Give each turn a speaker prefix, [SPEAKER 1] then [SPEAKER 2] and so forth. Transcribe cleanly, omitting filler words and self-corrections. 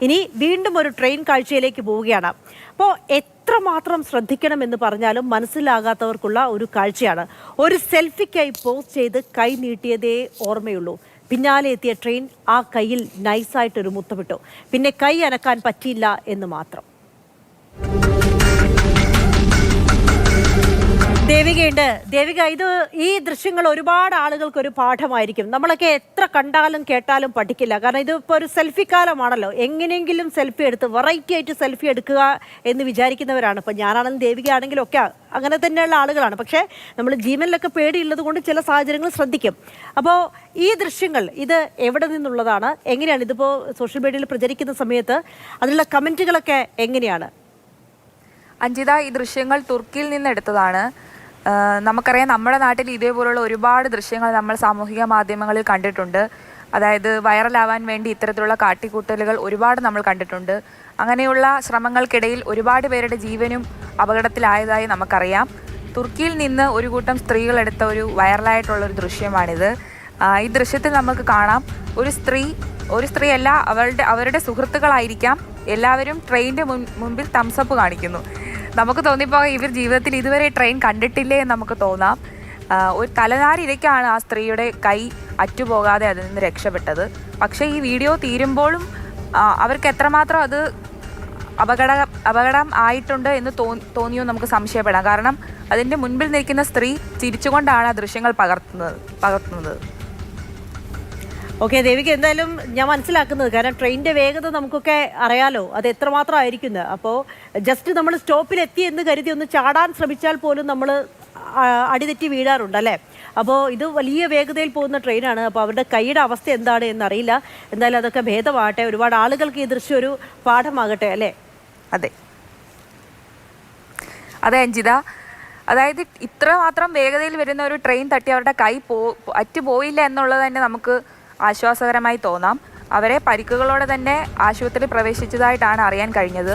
[SPEAKER 1] ഇനി വീണ്ടും ഒരു ട്രെയിൻ കാഴ്ചയിലേക്ക് പോവുകയാണ്. അപ്പോൾ എത്രമാത്രം ശ്രദ്ധിക്കണമെന്ന് പറഞ്ഞാലും മനസ്സിലാകാത്തവർക്കുള്ള ഒരു കാഴ്ചയാണ്. ഒരു സെൽഫിക്കായി പോസ്റ്റ് ചെയ്ത് കൈ നീട്ടിയതേ ഓർമ്മയുള്ളൂ. പിന്നാലെ എത്തിയ ട്രെയിൻ ആ കയ്യിൽ നൈസായിട്ടൊരു മുത്തമിട്ടു. പിന്നെ കൈ അനക്കാൻ പറ്റിയില്ല എന്ന് മാത്രം. ദേവികയുണ്ട്. ദേവിക, ഈ ദൃശ്യങ്ങൾ ഒരുപാട് ആളുകൾക്ക് ഒരു പാഠമായിരിക്കും. നമ്മളൊക്കെ എത്ര കണ്ടാലും കേട്ടാലും പഠിക്കില്ല. കാരണം ഇതിപ്പോൾ ഒരു സെൽഫി കാലമാണല്ലോ. എങ്ങനെയെങ്കിലും സെൽഫി എടുത്ത് വെറൈറ്റി ആയിട്ട് സെൽഫി എടുക്കുക എന്ന് വിചാരിക്കുന്നവരാണ്. ഇപ്പം ഞാനാണെങ്കിലും ദേവിക ആണെങ്കിലും ഒക്കെ അങ്ങനെ തന്നെയുള്ള ആളുകളാണ്. പക്ഷേ നമ്മൾ ജീവനിലൊക്കെ പേടിയുള്ളത് കൊണ്ട് ചില സാഹചര്യങ്ങൾ ശ്രദ്ധിക്കും. അപ്പോൾ ഈ ദൃശ്യങ്ങൾ ഇത് എവിടെ നിന്നുള്ളതാണ്? എങ്ങനെയാണ് ഇതിപ്പോൾ സോഷ്യൽ മീഡിയയിൽ പ്രചരിക്കുന്ന സമയത്ത് അതിലുള്ള കമൻറ്റുകളൊക്കെ എങ്ങനെയാണ്?
[SPEAKER 2] അഞ്ജിത, ഈ ദൃശ്യങ്ങൾ തുർക്കിയിൽ നിന്ന് എടുത്തതാണ്. നമുക്കറിയാം, നമ്മുടെ നാട്ടിൽ ഇതേപോലുള്ള ഒരുപാട് ദൃശ്യങ്ങൾ നമ്മൾ സാമൂഹിക മാധ്യമങ്ങളിൽ കണ്ടിട്ടുണ്ട്. അതായത് വൈറലാവാൻ വേണ്ടി ഇത്തരത്തിലുള്ള കാട്ടിക്കൂട്ടലുകൾ ഒരുപാട് നമ്മൾ കണ്ടിട്ടുണ്ട്. അങ്ങനെയുള്ള ശ്രമങ്ങൾക്കിടയിൽ ഒരുപാട് പേരുടെ ജീവനും അപകടത്തിലായതായി നമുക്കറിയാം. തുർക്കിയിൽ നിന്ന് ഒരു കൂട്ടം സ്ത്രീകളെടുത്ത ഒരു വൈറലായിട്ടുള്ളൊരു ദൃശ്യമാണിത്. ഈ ദൃശ്യത്തിൽ നമുക്ക് കാണാം, ഒരു സ്ത്രീയല്ല, അവരുടെ സുഹൃത്തുക്കളായിരിക്കാം, എല്ലാവരും ട്രെയിനിൻ്റെ മുമ്പിൽ തംസപ്പ് കാണിക്കുന്നു. നമുക്ക് തോന്നിപ്പോകാം ഇവർ ജീവിതത്തിൽ ഇതുവരെ ട്രെയിൻ കണ്ടിട്ടില്ലേ എന്ന് നമുക്ക് തോന്നാം. ഒരു തലനാരിഴയ്ക്കാണ് ആ സ്ത്രീയുടെ കൈ അറ്റുപോകാതെ അതിൽ നിന്ന് രക്ഷപ്പെട്ടത്. പക്ഷേ ഈ വീഡിയോ തീരുമ്പോഴും അവർക്ക് എത്രമാത്രം അത് അപകടം ആയിട്ടുണ്ട് എന്ന് തോന്നിയോ നമുക്ക് സംശയപ്പെടാം. കാരണം അതിൻ്റെ മുൻപിൽ നിൽക്കുന്ന സ്ത്രീ ചിരിച്ചുകൊണ്ടാണ് ആ ദൃശ്യങ്ങൾ പകർത്തുന്നത്.
[SPEAKER 1] ഓക്കെ ദേവിക, എന്തായാലും ഞാൻ മനസ്സിലാക്കുന്നത്, കാരണം ട്രെയിനിൻ്റെ വേഗത നമുക്കൊക്കെ അറിയാലോ, അത് എത്രമാത്രം ആയിരിക്കുന്നത്. അപ്പോൾ ജസ്റ്റ് നമ്മൾ സ്റ്റോപ്പിലെത്തി എന്ന് കരുതി ഒന്ന് ചാടാൻ ശ്രമിച്ചാൽ പോലും നമ്മൾ അടിതെറ്റി വീഴാറുണ്ട് അല്ലേ? അപ്പോൾ ഇത് വലിയ വേഗതയിൽ പോകുന്ന ട്രെയിനാണ്. അപ്പോൾ അവരുടെ കൈയുടെ അവസ്ഥ എന്താണ് എന്നറിയില്ല. എന്തായാലും അതൊക്കെ ഭേദമാകട്ടെ. ഒരുപാട് ആളുകൾക്ക് ഈ ദൃശ്യം ഒരു പാഠമാകട്ടെ അല്ലേ?
[SPEAKER 2] അതെ അഞ്ജിത, അതായത് ഇത്രമാത്രം വേഗതയിൽ വരുന്ന ഒരു ട്രെയിൻ തട്ടി അവരുടെ കൈ അറ്റുപോയില്ല എന്നുള്ളത് തന്നെ നമുക്ക് ആശ്വാസകരമായി തോന്നാം. അവരെ പരിക്കുകളോടെ തന്നെ ആശുപത്രിയിൽ പ്രവേശിച്ചതായിട്ടാണ് അറിയാൻ കഴിഞ്ഞത്.